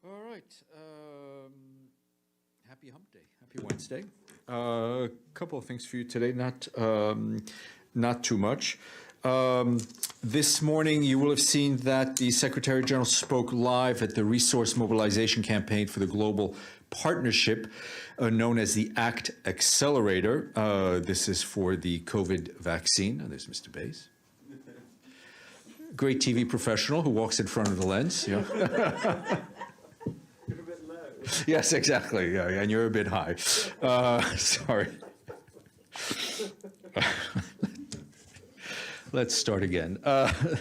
All right. Happy Hump Day. Happy Wednesday. A couple of things for you today. Not too much. This morning, you will have seen that the Secretary General spoke live at the resource mobilization campaign for the global partnership known as the Act-Accelerator. This is for the COVID vaccine. Oh, there's Mr. Bays. Great TV professional who walks in front of the lens. Yeah. You're a bit low. Yes, exactly. Yeah, and you're a bit high. Sorry. Let's start again.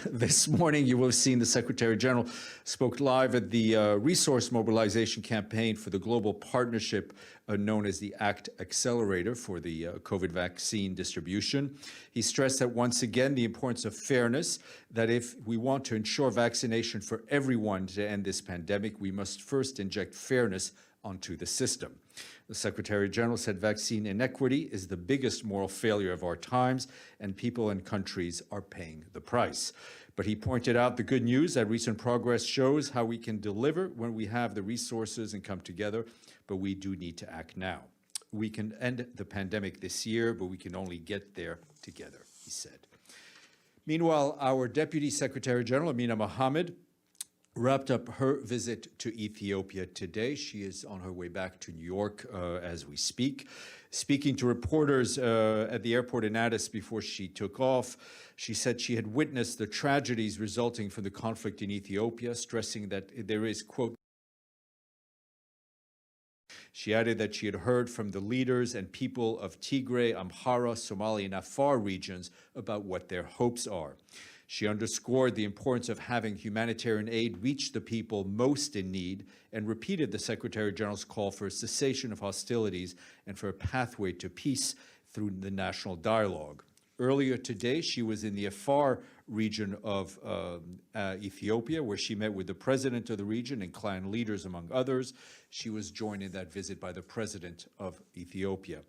This morning, you will have seen the Secretary General spoke live at the resource mobilization campaign for the global partnership known as the Act-Accelerator for the COVID vaccine distribution. He stressed that once again, the importance of fairness, that if we want to ensure vaccination for everyone to end this pandemic, we must first inject fairness onto the system. The Secretary General said vaccine inequity is the biggest moral failure of our times, and people and countries are paying the price. But he pointed out the good news that recent progress shows how we can deliver when we have the resources and come together, but we do need to act now. We can end the pandemic this year, but we can only get there together, he said. Meanwhile, our Deputy Secretary General, Amina Mohammed, wrapped up her visit to Ethiopia today. She is on her way back to New York as we speak. Speaking to reporters at the airport in Addis before she took off, she said she had witnessed the tragedies resulting from the conflict in Ethiopia, stressing that there is, quote, she added that she had heard from the leaders and people of Tigray, Amhara, Somali, and Afar regions about what their hopes are. She underscored the importance of having humanitarian aid reach the people most in need and repeated the Secretary General's call for a cessation of hostilities and for a pathway to peace through the national dialogue. Earlier today, she was in the Afar region of Ethiopia, where she met with the president of the region and clan leaders, among others. She was joined in that visit by the president of Ethiopia.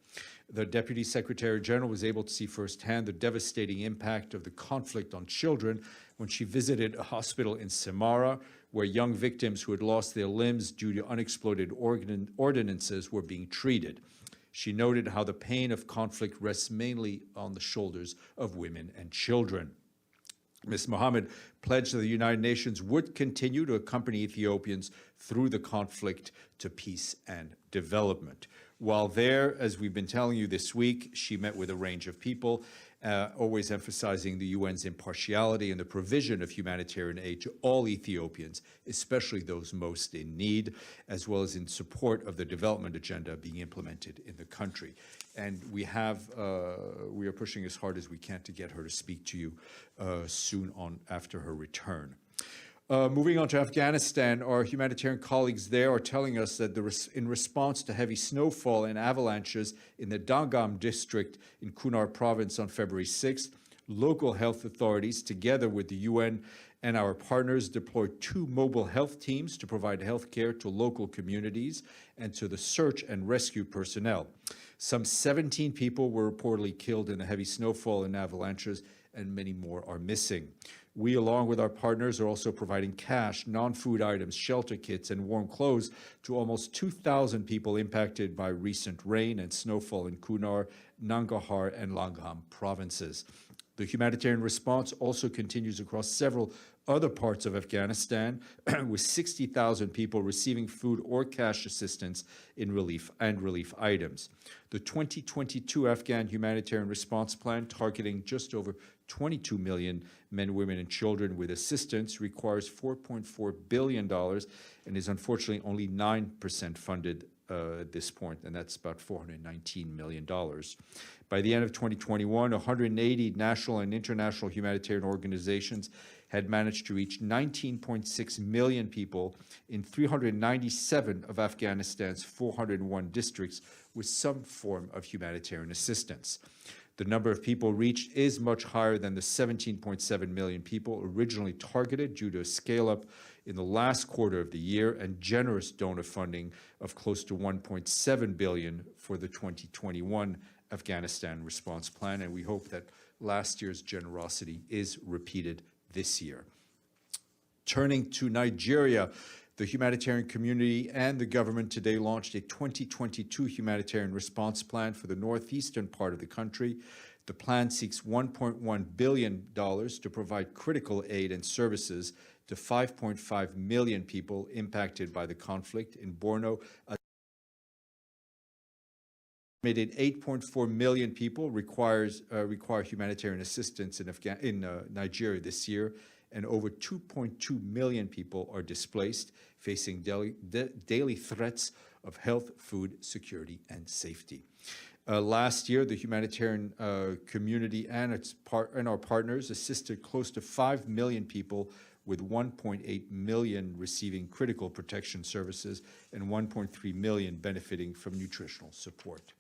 The Deputy Secretary General was able to see firsthand the devastating impact of the conflict on children when she visited a hospital in Samoa, where young victims who had lost their limbs due to unexploded ordinances were being treated. She noted how the pain of conflict rests mainly on the shoulders of women and children. Ms. Mohammed pledged that the United Nations would continue to accompany Ethiopians through the conflict to peace and development. While there, as we've been telling you this week, she met with a range of people, always emphasizing the UN's impartiality and the provision of humanitarian aid to all Ethiopians, especially those most in need, as well as in support of the development agenda being implemented in the country. And we are pushing as hard as we can to get her to speak to you soon on after her return. Moving on to Afghanistan, our humanitarian colleagues there are telling us that in response to heavy snowfall and avalanches in the Dangam district in Kunar province on February 6th, local health authorities, together with the UN and our partners, deployed 2 mobile health teams to provide health care to local communities and to the search and rescue personnel. Some 17 people were reportedly killed in the heavy snowfall and avalanches, and many more are missing. We, along with our partners, are also providing cash, non-food items, shelter kits, and warm clothes to almost 2,000 people impacted by recent rain and snowfall in Kunar, Nangarhar, and Langham provinces. The humanitarian response also continues across several other parts of Afghanistan, with 60,000 people receiving food or cash assistance in relief items. The 2022 Afghan humanitarian response plan, targeting just over 22 million men, women, and children with assistance, requires $4.4 billion and is unfortunately only 9% funded at this point, and that's about $419 million. By the end of 2021, 180 national and international humanitarian organizations had managed to reach 19.6 million people in 397 of Afghanistan's 401 districts with some form of humanitarian assistance. The number of people reached is much higher than the 17.7 million people originally targeted due to a scale-up in the last quarter of the year and generous donor funding of close to $1.7 billion for the 2021 Afghanistan response plan, and we hope that last year's generosity is repeated this year. Turning to Nigeria, The humanitarian community and the government today launched a 2022 humanitarian response plan for the northeastern part of the country. The plan seeks $1.1 billion to provide critical aid and services to 5.5 million people impacted by the conflict in Borno. Estimated 8.4 million people require humanitarian assistance in Nigeria this year, and over 2.2 million people are displaced, facing daily threats of health, food security, and safety. Last year, the humanitarian community and our partners assisted close to 5 million people, with 1.8 million receiving critical protection services and 1.3 million benefiting from nutritional support.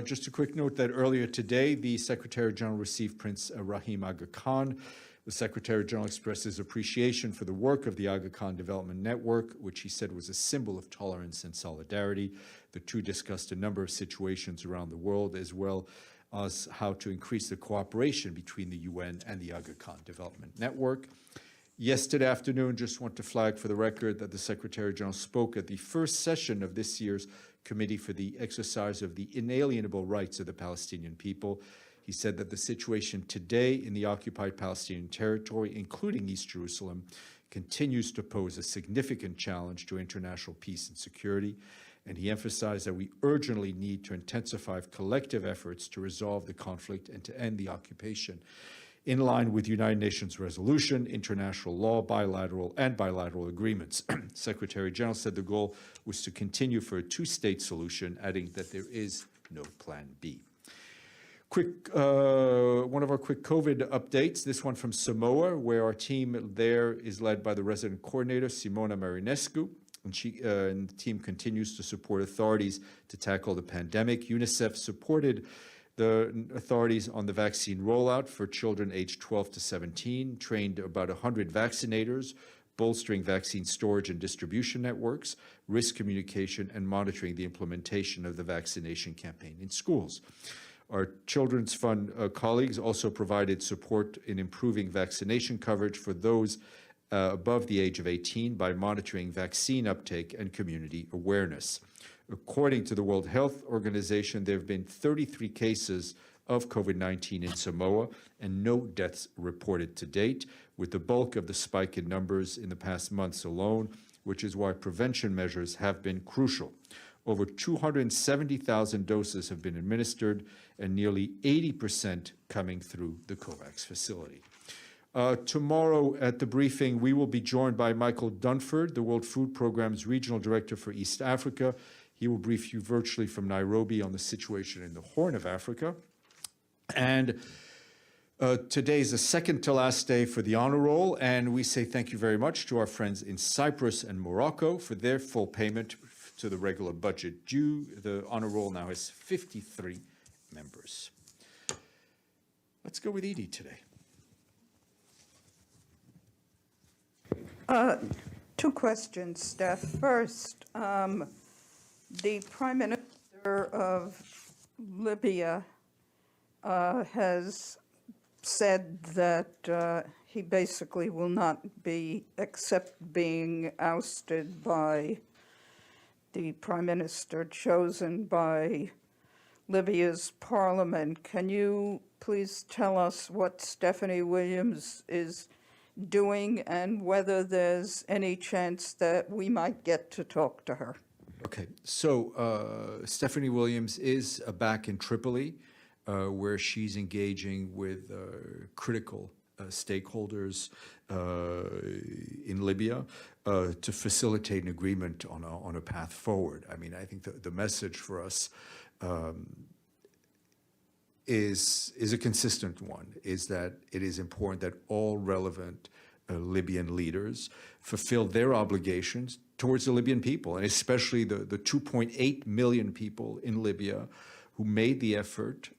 Just a quick note that earlier today, the Secretary General received Prince Rahim Aga Khan. The Secretary General expressed his appreciation for the work of the Aga Khan Development Network, which he said was a symbol of tolerance and solidarity. The two discussed a number of situations around the world, as well as how to increase the cooperation between the UN and the Aga Khan Development Network. Yesterday afternoon, just want to flag for the record that the Secretary General spoke at the first session of this year's Committee for the Exercise of the Inalienable Rights of the Palestinian People. He said that the situation today in the occupied Palestinian territory, including East Jerusalem, continues to pose a significant challenge to international peace and security. And he emphasized that we urgently need to intensify collective efforts to resolve the conflict and to end the occupation, in line with United Nations resolution, international law, bilateral agreements. Secretary General said the goal was to continue for a two-state solution, adding that there is no plan B. One of our quick COVID updates, this one from Samoa, where our team there is led by the resident coordinator, Simona Marinescu, and the team continues to support authorities to tackle the pandemic. UNICEF supported the authorities on the vaccine rollout for children aged 12 to 17, trained about 100 vaccinators, bolstering vaccine storage and distribution networks, risk communication, and monitoring the implementation of the vaccination campaign in schools. Our Children's Fund colleagues also provided support in improving vaccination coverage for those above the age of 18 by monitoring vaccine uptake and community awareness. According to the World Health Organization, there have been 33 cases of COVID-19 in Samoa and no deaths reported to date, with the bulk of the spike in numbers in the past months alone, which is why prevention measures have been crucial. Over 270,000 doses have been administered, and nearly 80% coming through the COVAX facility. Tomorrow at the briefing, we will be joined by Michael Dunford, the World Food Programme's Regional Director for East Africa. He will brief you virtually from Nairobi on the situation in the Horn of Africa. And today is the second to last day for the honor roll, and we say thank you very much to our friends in Cyprus and Morocco for their full payment to the regular budget due. The honor roll now has 53 members. Let's go with Edie today. Two questions, Steph. First, the Prime Minister of Libya has said that he basically will not accept being ousted by the Prime Minister chosen by Libya's parliament. Can you please tell us what Stephane Williams is doing and whether there's any chance that we might get to talk to her? Okay, so Stephane Williams is back in Tripoli, where she's engaging with critical stakeholders in Libya to facilitate an agreement on a path forward. I mean, I think the message for us is a consistent one, is that it is important that all relevant Libyan leaders fulfill their obligations towards the Libyan people, and especially the 2.8 million people in Libya who made the effort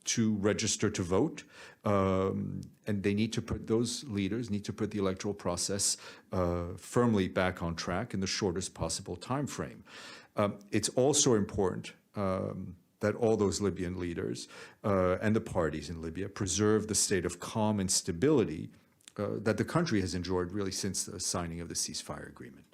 to register to vote, and they need to put, those leaders need to put the electoral process firmly back on track in the shortest possible time frame. It's also important that all those Libyan leaders and the parties in Libya preserve the state of calm and stability that the country has enjoyed really since the signing of the ceasefire agreement.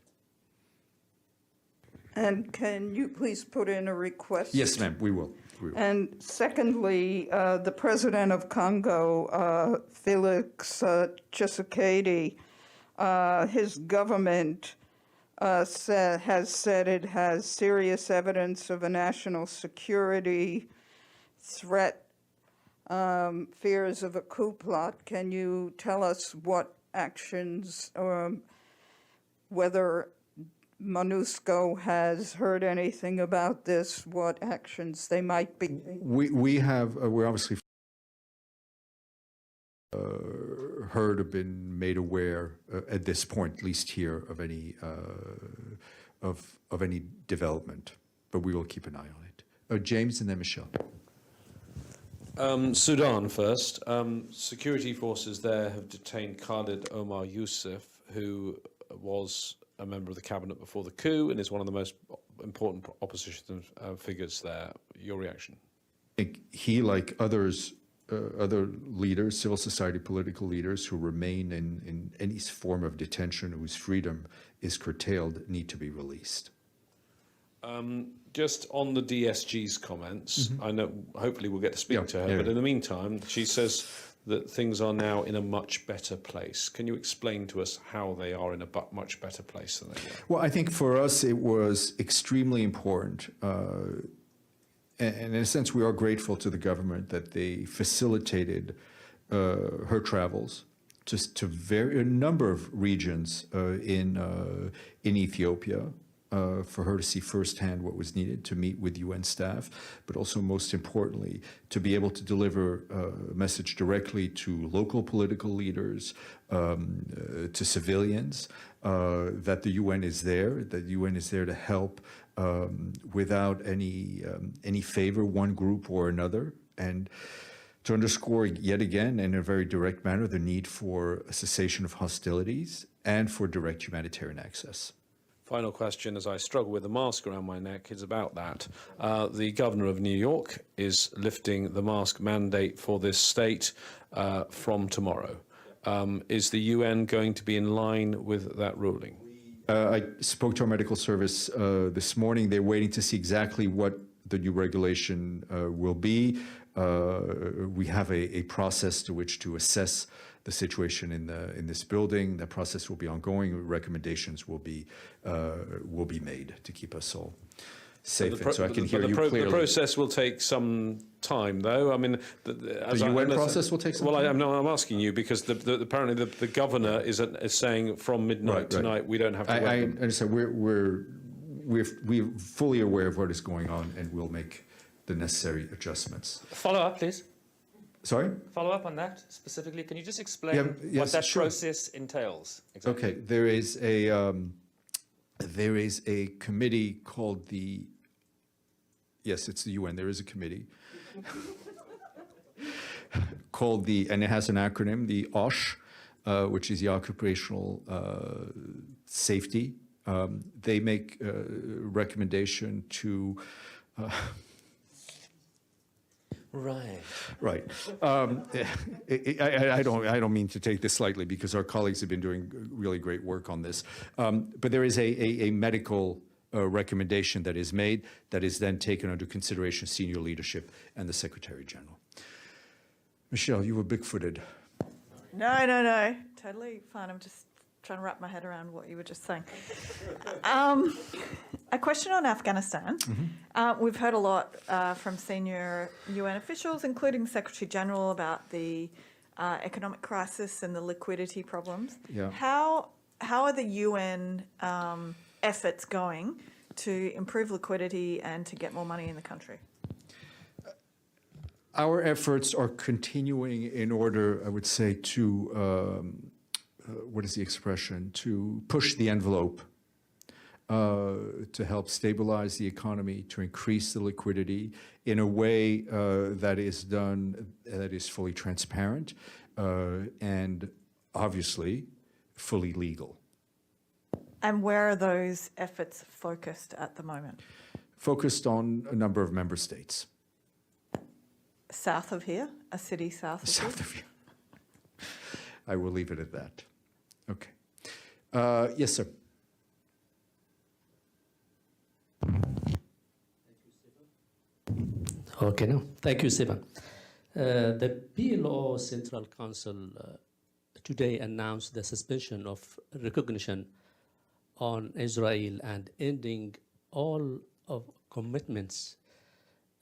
And can you please put in a request? Yes, ma'am, we will. And secondly, the president of Congo, Felix Tshisekedi, his government has said it has serious evidence of a national security threat, fears of a coup plot. Can you tell us what actions, whether MONUSCO has heard anything about this, what actions they might be taking? We're obviously heard or been made aware at this point, at least here, of any of any development, but we will keep an eye on it. James and then Michelle. Sudan first. Security forces there have detained Khalid Omar Youssef, who was a member of the cabinet before the coup and is one of the most important opposition figures there. Your reaction? I think he, like others, other leaders, civil society political leaders who remain in any form of detention, whose freedom is curtailed, need to be released. Just on the DSG's comments, I know hopefully we'll get to speak to her, but in the meantime, she says that things are now in a much better place. Can you explain to us how they are in a much better place than they were? Well, I think for us it was extremely important, and in a sense we are grateful to the government that they facilitated her travels to a number of regions in Ethiopia, for her to see firsthand what was needed, to meet with UN staff, but also most importantly, to be able to deliver a message directly to local political leaders, to civilians, that the UN is there, that the UN is there to help without any favor, one group or another, and to underscore yet again in a very direct manner the need for a cessation of hostilities and for direct humanitarian access. Final question, as I struggle with the mask around my neck, is about that. The governor of New York is lifting the mask mandate for this state from tomorrow. Is the UN going to be in line with that ruling? I spoke to our medical service this morning. They're waiting to see exactly what the new regulation will be. We have a process to which to assess the situation in this building. The process will be ongoing. Recommendations will be made to keep us all safe. So I can hear you clearly. The process will take some time, though. I mean, the UN process will take some time. Well, I'm asking you because apparently the governor is saying from midnight tonight we don't have to wait. I understand. We're fully aware of what is going on, and we'll make the necessary adjustments. Follow up, please. Sorry? Follow up on that specifically. Can you just explain what that process entails? Exactly? Okay, there is a committee called the. Yes, it's the UN. There is a committee called and it has an acronym, the OSH, which is the Occupational Safety. They make a recommendation to. Right. I don't mean to take this slightly because our colleagues have been doing really great work on this. But there is a medical recommendation that is made that is then taken under consideration senior leadership and the Secretary General. Michelle, you were big-footed. No. Totally fine. I'm just trying to wrap my head around what you were just saying. A question on Afghanistan. We've heard a lot from senior UN officials, including Secretary General, about the economic crisis and the liquidity problems. Yeah. How are the UN efforts going to improve liquidity and to get more money in the country? Our efforts are continuing in order, I would say, to what is the expression? To push the envelope, to help stabilize the economy, to increase the liquidity in a way that is fully transparent and obviously fully legal. And where are those efforts focused at the moment? Focused on a number of member states. South of here? A city south of here? South of here. I will leave it at that. Okay. Yes, sir. Okay, no. Thank you, Stephane. The PLO Central Council today announced the suspension of recognition on Israel and ending all of commitments,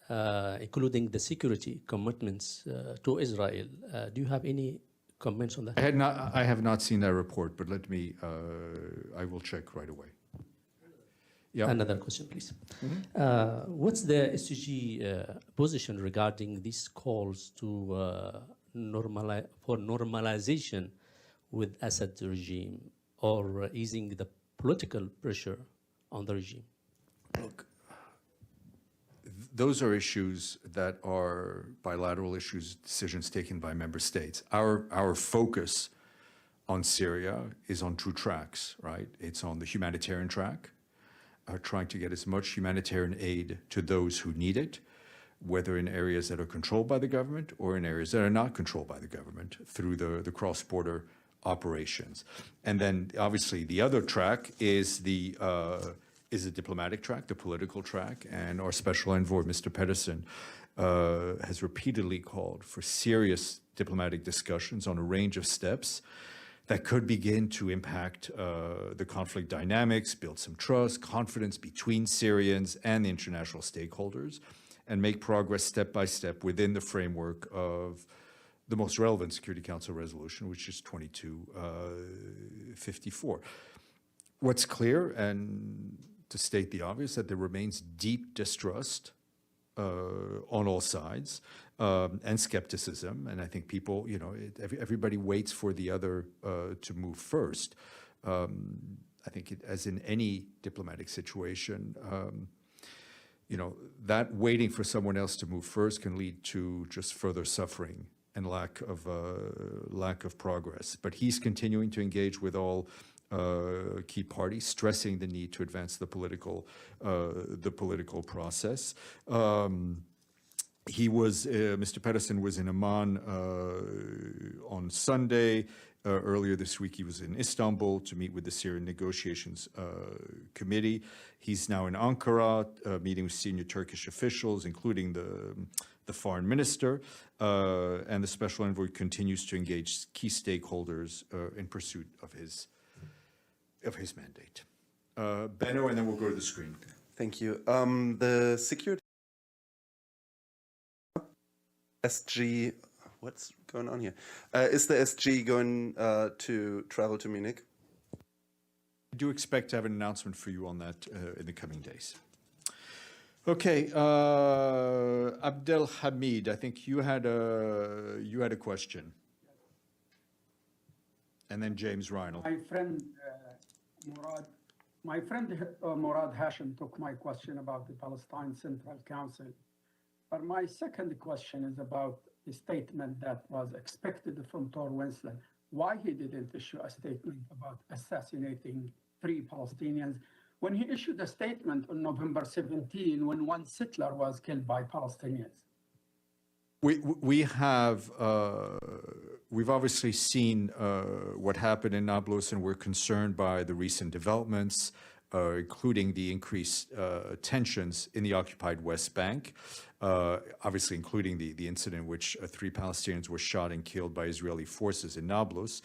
including the security commitments to Israel. Do you have any comments on that? I have not seen that report, but let me, I will check right away. Yeah. Another question, please. What's the SG position regarding these calls to normalization with Assad regime or easing the political pressure on the regime? Look, those are issues that are bilateral issues, decisions taken by member states. Our focus on Syria is on two tracks, right? It's on the humanitarian track, trying to get as much humanitarian aid to those who need it, whether in areas that are controlled by the government or in areas that are not controlled by the government through the cross-border operations. And then obviously the other track is the diplomatic track, the political track, and our special envoy, Mr. Pedersen, has repeatedly called for serious diplomatic discussions on a range of steps that could begin to impact the conflict dynamics, build some trust, confidence between Syrians and the international stakeholders, and make progress step by step within the framework of the most relevant Security Council resolution, which is 2254. What's clear, and to state the obvious, that there remains deep distrust on all sides and skepticism. And I think people, everybody waits for the other to move first. I think as in any diplomatic situation, that waiting for someone else to move first can lead to just further suffering and lack of progress. But he's continuing to engage with all key parties, stressing the need to advance the political process. Mr. Pedersen was in Amman on Sunday. Earlier this week, he was in Istanbul to meet with the Syrian Negotiations Committee. He's now in Ankara, meeting with senior Turkish officials, including the foreign minister, and the special envoy continues to engage key stakeholders in pursuit of his mandate. Benno, and then we'll go to the screen. Thank you. The security SG, what's going on here? Is the SG going to travel to Munich? I do expect to have an announcement for you on that in the coming days. Okay, Abdel Hamid, I think you had a question, and then James Reinl. My friend Murad Hashim took my question about the Palestine Central Council. But my second question is about the statement that was expected from Tor Wennesland. Why he didn't issue a statement about assassinating 3 Palestinians when he issued a statement on November 17 when one settler was killed by Palestinians? We've obviously seen what happened in Nablus, and we're concerned by the recent developments, including the increased tensions in the occupied West Bank, obviously including the incident in which 3 Palestinians were shot and killed by Israeli forces in Nablus.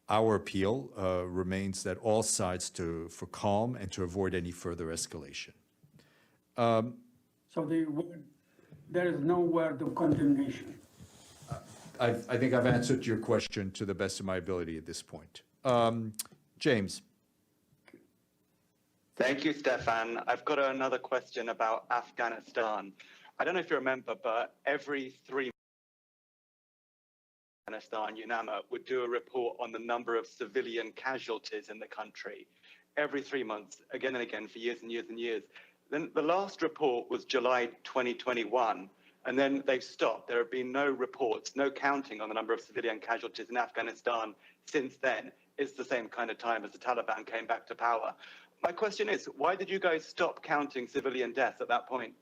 Our appeal remains that all sides for calm and to avoid any further escalation. So there is no word of condemnation. I think I've answered your question to the best of my ability at this point. James. Thank you, Stephane. I've got another question about Afghanistan. I don't know if you remember, but every 3 months, Afghanistan, UNAMA, would do a report on the number of civilian casualties in the country. Every 3 months, again and again, for years and years and years. Then the last report was July 2021, and then they've stopped. There have been no reports, no counting on the number of civilian casualties in Afghanistan since then. It's the same kind of time as the Taliban came back to power. My question is, why did you guys stop counting civilian deaths at that point?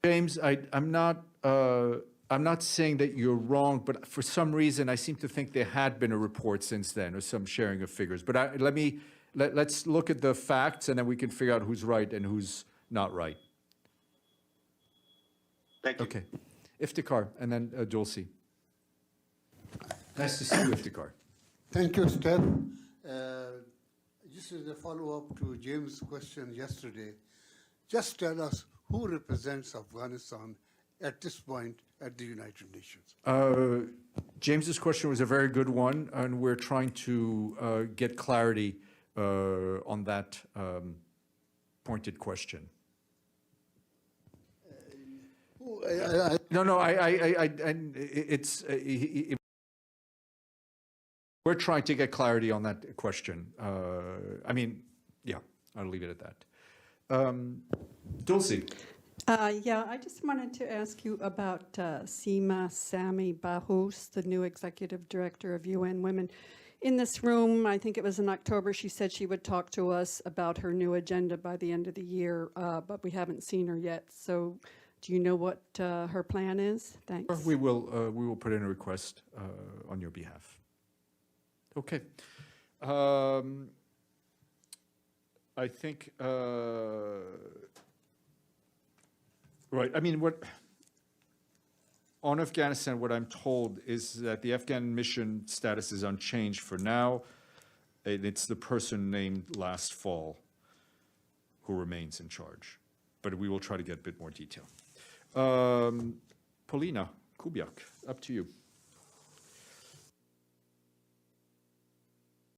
James, I'm not I'm not saying that you're wrong, but for some reason, I seem to think there had been a report since then, or some sharing of figures. But let's look at the facts, and then we can figure out who's right and who's not right. Thank you. Okay. Iftikhar, and then Dulcie. Nice to see you, Iftikhar. Thank you, Steph. This is a follow-up to James' question yesterday. Just tell us who represents Afghanistan at this point at the United Nations. James's question was a very good one, and we're trying to get clarity on that pointed question. We're trying to get clarity on that question. I mean, yeah, I'll leave it at that. Dulcie. Yeah, I just wanted to ask you about Seema Sami Bahous, the new executive director of UN Women. In this room, I think it was in October, she said she would talk to us about her new agenda by the end of the year, but we haven't seen her yet. So do you know what her plan is? Thanks. We will put in a request on your behalf. Okay. I think, right, I mean, on Afghanistan, what I'm told is that the Afghan mission status is unchanged for now. It's the person named last fall who remains in charge. But we will try to get a bit more detail. Polina Kubiak, up to you.